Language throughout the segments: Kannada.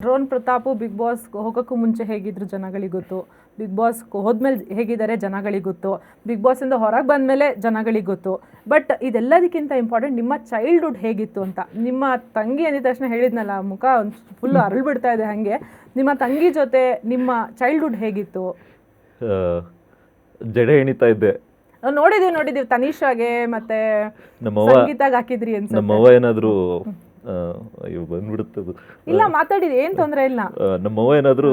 ಡ್ರೋನ್ ಪ್ರತಾಪು ಬಿಗ್ ಬಾಸ್ ಹೋಗೋಕ್ಕೂ ಮುಂಚೆ ಹೇಗಿದ್ರು ಜನಗಳಿಗೆ ಗೊತ್ತು, ಬಿಗ್ ಬಾಸ್ ಹೋದ್ಮೇಲೆ ಹೇಗಿದ್ದಾರೆ ಜನಗಳಿಗೆ ಗೊತ್ತು, ಬಿಗ್ ಬಾಸಿಂದ ಹೊರಗೆ ಬಂದಮೇಲೆ ಜನಗಳಿಗೆ ಗೊತ್ತು. ಬಟ್ ಇದೆಲ್ಲದಕ್ಕಿಂತ ಇಂಪಾರ್ಟೆಂಟ್ ನಿಮ್ಮ ಚೈಲ್ಡ್ಹುಡ್ ಹೇಗಿತ್ತು ಅಂತ. ನಿಮ್ಮ ತಂಗಿ ಅಂದಿದ ತಕ್ಷಣ ಹೇಳಿದ್ನಲ್ಲ, ಮುಖ ಫುಲ್ಲು ಅರಳು ಬಿಡ್ತಾ ಇದೆ. ಹಾಗೆ ನಿಮ್ಮ ತಂಗಿ ಜೊತೆ ನಿಮ್ಮ ಚೈಲ್ಡ್ಹುಡ್ ಹೇಗಿತ್ತು? ಜಡೆ ಎಣಿತಾ ಇದ್ದೆ. ನೋಡಿದೀವಿ ತನಿಷಾಗೆ ಮತ್ತೆ ಸಂಗೀತಾಗ ಹಾಕಿದ್ರಿ ಅಂತ. ನಮ್ಮವ್ವ ಏನಾದ್ರು ಅಯ್ಯೋ ಬಂದ್ಬಿಡುತ್ತದು. ಇಲ್ಲ ಮಾತಾಡಿದ್ರಿ, ಏನ್ ತೊಂದರೆ ಇಲ್ಲ. ನಮ್ಮವ್ವ ಏನಾದ್ರು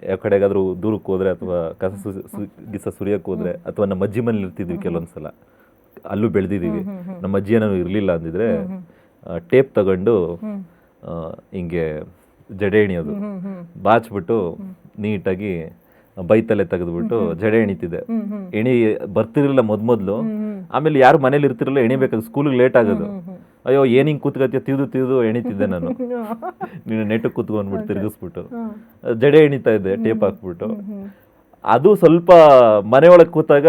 ಯಾವ ಕಡೆಗಾದ್ರೂ ದೂರಕ್ಕೆ ಹೋದ್ರೆ ಅಥವಾ ಗಿಸ ಸುರಿಯಕ್ಕೆ ಹೋದ್ರೆ ಅಥವಾ ನಮ್ಮ ಅಜ್ಜಿ ಮನೇಲಿ ಇರ್ತಿದ್ವಿ ಕೆಲವೊಂದ್ಸಲ, ಅಲ್ಲೂ ಬೆಳೆದಿದ್ದೀವಿ. ನಮ್ಮ ಅಜ್ಜಿ ಏನಾದ್ರು ಇರ್ಲಿಲ್ಲ ಅಂದಿದ್ರೆ ಟೇಪ್ ತಗೊಂಡು ಹಿಂಗೆ ಜಡೆ ಎಣಿಯೋದು, ಬಾಚ್ಬಿಟ್ಟು ನೀಟಾಗಿ ಬೈತಲೆ ತೆಗೆದ್ಬಿಟ್ಟು ಜಡೆ ಎಣಿತಿದ್ದೆ. ಎಣಿ ಬರ್ತಿರ್ಲಿಲ್ಲ ಮೊದ್ಲು. ಆಮೇಲೆ ಯಾರು ಮನೇಲಿ ಇರ್ತಿರಲ್ಲ, ಎಣಿಬೇಕಾದ್ರೆ ಸ್ಕೂಲಿಗೆ ಲೇಟ್ ಆಗೋದು. ಅಯ್ಯೋ ಏನ್ ಹಿಂಗ್ ಕೂತ್ಕತ್ಯ ತಿವ್ದು ಎಣಿತಿದ್ದೆ ನಾನು. ನೀನು ನೆಟ್ಟಗೆ ಕೂತ್ಕೊಂಡ್ಬಿಟ್ಟು ತಿರ್ಗಿಸ್ಬಿಟ್ಟು ಜಡೆ ಎಣಿತಾ ಇದ್ದೆ ಟೇಪ್ ಹಾಕ್ಬಿಟ್ಟು. ಅದು ಸ್ವಲ್ಪ ಮನೆಯೊಳಗೆ ಕೂತಾಗ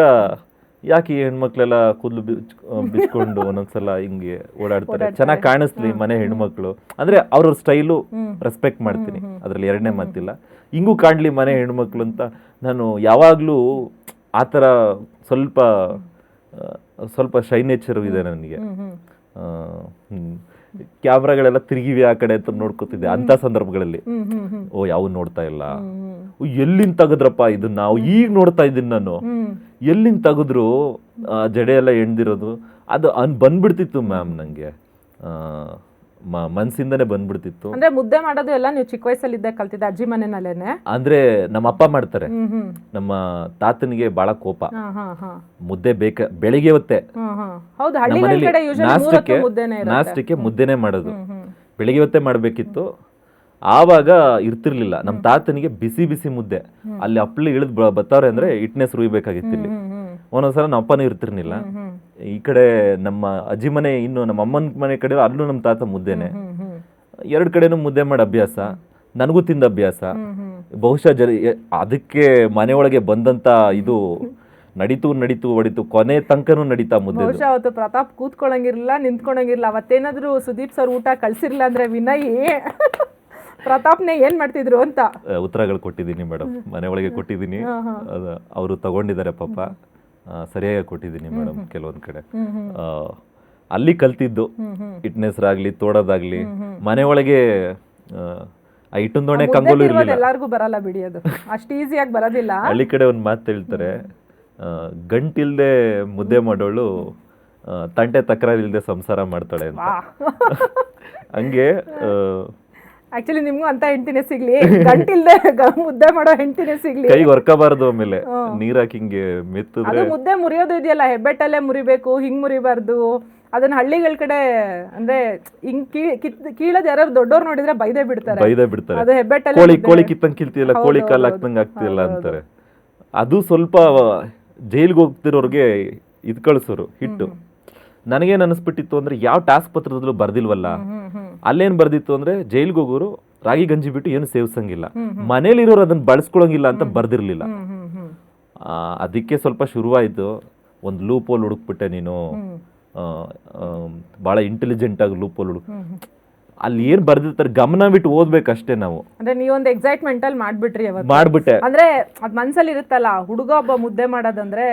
ಯಾಕೆ ಈ ಹೆಣ್ಮಕ್ಳೆಲ್ಲ ಕೂದಲು ಬಿಚ್ಕೊಂಡು ಒಂದೊಂದ್ಸಲ ಹಿಂಗೆ ಓಡಾಡ್ತಾರೆ, ಚೆನ್ನಾಗಿ ಕಾಣಿಸ್ಲಿ ಮನೆ ಹೆಣ್ಮಕ್ಳು ಅಂದ್ರೆ ಅವ್ರವ್ರ ಸ್ಟೈಲು ರೆಸ್ಪೆಕ್ಟ್ ಮಾಡ್ತೀನಿ, ಅದ್ರಲ್ಲಿ ಎರಡನೇ ಮಾತಿಲ್ಲ. ಹಿಂಗೂ ಕಾಣ್ಲಿ ಮನೆ ಹೆಣ್ಮಕ್ಳು ಅಂತ ನಾನು ಯಾವಾಗ್ಲೂ ಆ ಥರ ಸ್ವಲ್ಪ ಶೈ ನೇಚರು ಇದೆ ನನಗೆ. ಕ್ಯಾಮ್ರಾಗಳೆಲ್ಲ ತಿರುಗಿವಿ ಆ ಕಡೆ ಅಂತ ನೋಡ್ಕೊತಿದ್ದೆ ಅಂತ ಸಂದರ್ಭಗಳಲ್ಲಿ. ಓ ಯಾವ ನೋಡ್ತಾ ಇಲ್ಲ, ಎಲ್ಲಿಂದ ತೆಗದ್ರಪ್ಪ ಇದನ್ನ, ನಾವು ಈಗ ನೋಡ್ತಾ ಇದ್ದೀನಿ ನಾನು, ಎಲ್ಲಿಂದ ತೆಗೆದ್ರು ಜಡೆ ಎಲ್ಲ ಎಣ್ದಿರೋದು ಅದು ಬಂದ್ಬಿಡ್ತಿತ್ತು ಮ್ಯಾಮ್. ನಂಗೆ ಮನ್ಸಿಂದನೇ ಬಂದ್ಬಿಡ್ತಿತ್ತು. ಅಂದ್ರೆ ಮುದ್ದೆ ಮಾಡೋದು ಎಲ್ಲ ನೀವು ಚಿಕ್ಕ ವಯಸ್ಸಲ್ಲಿ ಇದ್ದಾಗ ಕಲ್ತಿದ್ದೆ ಅಜ್ಜಿ ಮನೆಯಲ್ಲೇನೆ? ಅಂದ್ರೆ ನಮ್ಮ ಅಪ್ಪ ಮಾಡ್ತಾರೆ. ನಮ್ಮ ತಾತನಿಗೆ ಬಹಳ ಕೋಪ, ಮುದ್ದೆ ಬೆಳಿಗ್ಗೆ ಹೊತ್ತೆ ನಾಷ್ಟಕ್ಕೆ ಮುದ್ದೆನೆ ಮಾಡೋದು, ಬೆಳಿಗ್ಗೆ ಹೊತ್ತೆ ಮಾಡ್ಬೇಕಿತ್ತು. ಆವಾಗ ಇರ್ತಿರ್ಲಿಲ್ಲ ನಮ್ಮ ತಾತನಿಗೆ ಬಿಸಿ ಬಿಸಿ ಮುದ್ದೆ. ಅಲ್ಲಿ ಹಪ್ಳಿ ಇಳಿದ್ ಬರ್ತಾವ್ರೆ ಅಂದ್ರೆ ಇಟ್ನೆಸ್ ರುಯ್ಬೇಕಾಗಿತ್ತು. ಇಲ್ಲಿ ಒಂದೊಂದ್ಸಲ ನಮ್ಮ ಅಪ್ಪನೂ ಇರ್ತಿರ್ಲಿಲ್ಲ. ಈ ಕಡೆ ನಮ್ಮ ಅಜ್ಜಿ ಮನೆ, ಇನ್ನು ನಮ್ಮ ಅಮ್ಮನ ಮನೆ ಕಡೆ ಅಲ್ಲೂ ನಮ್ಮ ತಾತ ಮುದ್ದೆನೆ. ಎರಡು ಕಡೆನೂ ಮುದ್ದೆ ಮಾಡೋ ಅಭ್ಯಾಸ, ನನಗೂ ತಿಂದ ಅಭ್ಯಾಸ. ಬಹುಶಃ ಅದಕ್ಕೆ ಮನೆಯೊಳಗೆ ಬಂದಂತ ಇದು ನಡೀತು ಹೊಡಿತು, ಕೊನೆ ತನಕನೂ ನಡೀತಾ ಮುದ್ದೆ. ಬಹುಶಃ ಅವತ್ತು ಪ್ರತಾಪ್ ಕೂತ್ಕೊಳಂಗಿರ್ಲಿಲ್ಲ, ನಿಂತ್ಕೊಳಂಗಿರ್ಲಿಲ್ಲ. ಅವತ್ತೇನಾದ್ರು ಸುದೀಪ್ ಸರ್ ಊಟ ಕಳ್ಸಿರ್ಲಿಲ್ಲ ಅಂದ್ರೆ ವಿನಯ್ ಪ್ರತಾಪ್ನೇ ಏನ್ ಮಾಡ್ತಿದ್ರು ಅಂತ ಉತ್ತರಗಳು ಕೊಟ್ಟಿದ್ದೀನಿ ಮೇಡಮ್. ಮನೆ ಒಳಗೆ ಕೊಟ್ಟಿದ್ದೀನಿ, ಅವರು ತಗೊಂಡಿದ್ದಾರೆ ಪಾಪ, ಸರಿಯಾಗಿ ಕೊಟ್ಟಿದ್ದೀನಿ ಮೇಡಮ್. ಕೆಲವೊಂದ್ ಕಡೆ ಅಲ್ಲಿ ಕಲ್ತಿದ್ದು ಇಟ್ನೆಸ್ರಾಗ್ಲಿ ತೋಡೋದಾಗ್ಲಿ. ಮನೆ ಒಳಗೆ ಇಟ್ಟೊಂದೊಣೆ ಕಂಗೋಲು ಇರ್ಲಿಲ್ಲ. ಎಲ್ಲಾರ್ಗೂ ಬರಲ್ಲ ಬಿಡಿ, ಅದು ಅಷ್ಟು ಈಸಿಯಾಗಿ ಬರೋದಿಲ್ಲ. ಹಳ್ಳಿ ಕಡೆ ಒಂದ್ ಮಾತು ಹೇಳ್ತಾರೆ, ಗಂಟಿಲ್ದೆ ಮುದ್ದೆ ಮಾಡೋಳು ತಂಟೆ ತಕರಾರಿಲ್ದೆ ಸಂಸಾರ ಮಾಡ್ತಾಳೆ ಅಂತ. ಹಂಗೆ ಆಕ್ಚುಲಿ ನಿಮ್ಗೂ ಅಂತ ಹೆಂಡತಿನೇ ಸಿಗ್ಲಿ, ಗಂಟಿಲ್ದೆ ಮುದ್ದೆ ಮಾಡೋ ಹೆಂಡತಿನೇ ಸಿಗ್ಲಿ. ಕೈ ಹೊರ್ಕಬಾರ್ದು, ಆಮೇಲೆ ನೀರ್ ಹಾಕಿ ಹಿಂಗೆ ಮೆತ್ತಿದ್ರೆ ಮುದ್ದೆ ಮುರಿಯೋದು ಇದೆಯಲ್ಲ, ಹೆಬ್ಬೆಟ್ಟಲ್ಲೇ ಮುರಿಬೇಕು, ಹಿಂಗ್ ಮುರಿಬಾರ್ದು. ಅದನ್ನ ಹಳ್ಳಿಗಳ ಕಡೆ ಅಂದ್ರೆ ಹಿಂಗ್ ಕೀಳದ್ ಯಾರು ದೊಡ್ಡವ್ರು ನೋಡಿದ್ರೆ ಬೈದೇ ಬಿಡ್ತಾರೆ. ಅದು ಹೆಬ್ಬೆಟ್ಟಲ್ಲೇ ಕೋಳಿ ಕಿತ್ತಂಗ್ ಕಿಲ್ತಿಯಲ್ಲ, ಕೋಳಿ ಕಾಲ್ ಹಾಕ್ದಂಗ್ ಆಗ್ತಿಲ್ಲ ಅಂತಾರೆ. ಅದು ಸ್ವಲ್ಪ ಜೈಲ್ಗೆ ಹೋಗ್ತಿರೋರ್ಗೆ ಇದ್ ಕಳ್ಸೋರು ಹಿಟ್ಟು. ನನಗೇನ್ ಅನಿಸ್ಬಿಟ್ಟಿತ್ತು ಅಂದ್ರೆ, ಯಾವ ಟಾಸ್ಕ್ ಪತ್ರದಲ್ಲೂ ಬರ್ದಿಲ್ವಲ್ಲ. ಅಲ್ಲೇನ್ ಬರ್ದಿತ್ತು ಅಂದ್ರೆ, ಜೈಲ್ಗೆ ಹೋಗೋರು ರಾಗಿ ಗಂಜಿ ಬಿಟ್ಟು ಏನು ಸೇವಿಸಂಗಿಲ್ಲ, ಮನೇಲಿರೋರು ಅದನ್ನ ಬಳಸ್ಕೊಳಂಗಿಲ್ಲ ಅಂತ ಬರ್ದಿರ್ಲಿಲ್ಲ. ಅದಕ್ಕೆ ಸ್ವಲ್ಪ ಶುರುವಾಯ್ತು. ಒಂದು ಲೂಪ್ ಹೋಲ್ ಹುಡುಕ್ಬಿಟ್ಟೆ ನೀನು, ಬಹಳ ಇಂಟೆಲಿಜೆಂಟ್ ಆಗಿ ಲೂಪ್ ಹೋಲ್ ಅಲ್ಲಿ ಏನ್ ಬರ್ದಿರ್ತಾರೆ ಗಮನ ಬಿಟ್ಟು ಓದ್ಬೇಕಷ್ಟೇ ನಾವು. ಅಂದ್ರೆ ನೀವೊಂದು ಎಕ್ಸೈಟ್ಮೆಂಟ್ ಅಲ್ಲಿ ಮಾಡ್ಬಿಟ್ರೆ ಅಂದ್ರೆ ಅದ್ ಮನ್ಸಲ್ಲಿ ಇರುತ್ತಲ್ಲ, ಹುಡುಗ ಒಬ್ಬ ಮುದ್ದೆ ಮಾಡೋದಂದ್ರೆ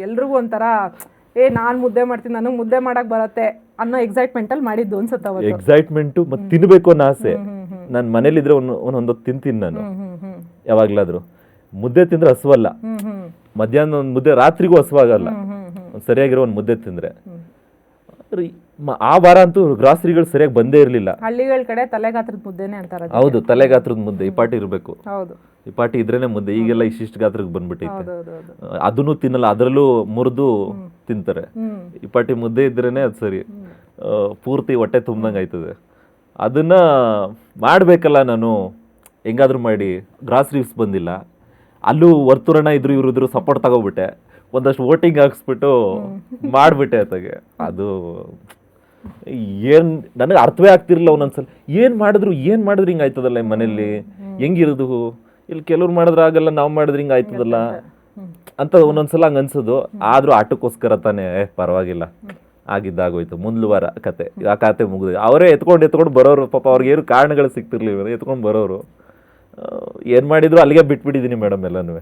ಎಲ್ರಿಗೂ ಒಂಥರ ನಾನ್ ಮುದ್ದೆ ಮಾಡ್ತೀನಿ, ನನಗ್ ಮುದ್ದೆ ಮಾಡಕ್ ಬರತ್ತೆ ಅನ್ನೋ ಎಕ್ಸೈಟ್ಮೆಂಟ್ ಅಲ್ಲಿ ಮಾಡಿದ್ದು ಅನ್ಸುತ್ತೆ. ಎಕ್ಸೈಟ್ಮೆಂಟ್ ಮತ್ತೆ ತಿನ್ಬೇಕು ಅನ್ನೋ ಆಸೆ. ನಾನ್ ಮನೇಲಿದ್ರೆ ಒಂದೊಂದು ತಿಂತೀನಿ ನಾನು ಯಾವಾಗ್ಲಾದ್ರು. ಮುದ್ದೆ ತಿಂದ್ರೆ ಹಸುವಲ್ಲ, ಮಧ್ಯಾಹ್ನ ಒಂದ್ ಮುದ್ದೆ, ರಾತ್ರಿಗೂ ಹಸುವಾಗಲ್ಲ ಸರಿಯಾಗಿರೋ ಒಂದ್ ಮುದ್ದೆ ತಿಂದ್ರೆ. ಆ ವಾರ ಅಂತೂ ಗ್ರಾಸರಿಗಳು ಸರಿಯಾಗಿ ಬಂದೇ ಇರ್ಲಿಲ್ಲ. ಹಳ್ಳಿಗಳ ಕಡೆ ತಲೆಗಾತ್ರದ ಮುದ್ದೆನೆ ಅಂತಾರೆ. ಹೌದು, ತಲೆಗಾತ್ರದ ಮುದ್ದೆ, ಈ ಪಾಟಿ ಇರ್ಬೇಕು. ಹೌದು, ಈ ಪಾಟಿ ಇದ್ರೇನೆ ಮುದ್ದೆ. ಈಗೆಲ್ಲ ಇಷ್ಟಿಷ್ಟು ಗಾತ್ರಕ್ಕೆ ಬಂದ್ಬಿಟ್ಟೈತೆ. ಅದನ್ನು ತಿನ್ನಲ್ಲ, ಅದರಲ್ಲೂ ಮುರಿದು ತಿಂತಾರೆ. ಈ ಪಾಟಿ ಮುದ್ದೆ ಇದ್ರೇನೆ ಅದು ಸರಿ, ಪೂರ್ತಿ ಹೊಟ್ಟೆ ತುಂಬ್ದಂಗೆ ಆಯ್ತದೆ. ಅದನ್ನ ಮಾಡ್ಬೇಕಲ್ಲ ನಾನು, ಹೆಂಗಾದ್ರೂ ಮಾಡಿ. ಗ್ರಾಸರೀಸ್ ಬಂದಿಲ್ಲ, ಅಲ್ಲೂ ವರ್ತುರಣ ಇದ್ರು ಇವ್ರಿದ್ರು ಸಪೋರ್ಟ್ ತಗೋಬಿಟ್ಟೆ, ಒಂದಷ್ಟು ವೋಟಿಂಗ್ ಹಾಕ್ಸ್ಬಿಟ್ಟು ಮಾಡ್ಬಿಟ್ಟೆ ಅತ್ತಾಗೆ. ಅದು ಏನ್ ನನಗೆ ಅರ್ಥವೇ ಆಗ್ತಿರ್ಲಿಲ್ಲ ಒಂದೊಂದ್ಸಲ. ಏನ್ ಮಾಡಿದ್ರು ಹಿಂಗ ಆಯ್ತದಲ್ಲ ಈ ಮನೇಲಿ, ಹೆಂಗಿರೋದು ಇಲ್ಲಿ. ಕೆಲವ್ರು ಮಾಡಿದ್ರೆ ಆಗಲ್ಲ, ನಾವು ಮಾಡಿದ್ರೆ ಹಿಂಗ ಆಯ್ತದಲ್ಲ ಅಂತ ಒಂದೊಂದ್ಸಲ ಹಂಗ ಅನ್ಸೋದು. ಆದ್ರೂ ಆಟಕ್ಕೋಸ್ಕರ ತಾನೇ ಪರವಾಗಿಲ್ಲ ಆಗಿದ್ದಾಗೋಯ್ತು. ಮುಂದ್ಲ ವಾರ ಕತೆ, ಆ ಕತೆ ಮುಗಿದು ಅವರೇ ಎತ್ಕೊಂಡು ಬರೋರು. ಪಾಪ ಅವ್ರಿಗೆ ಏನು ಕಾರಣಗಳು ಸಿಗ್ತಿರ್ಲಿಲ್ಲ, ಎತ್ಕೊಂಡು ಬರೋರು. ಏನು ಮಾಡಿದ್ರು ಅಲ್ಲಿಗೆ ಬಿಟ್ಬಿಟ್ಟಿದ್ದೀನಿ ಮೇಡಮ್ ಎಲ್ಲನೂ.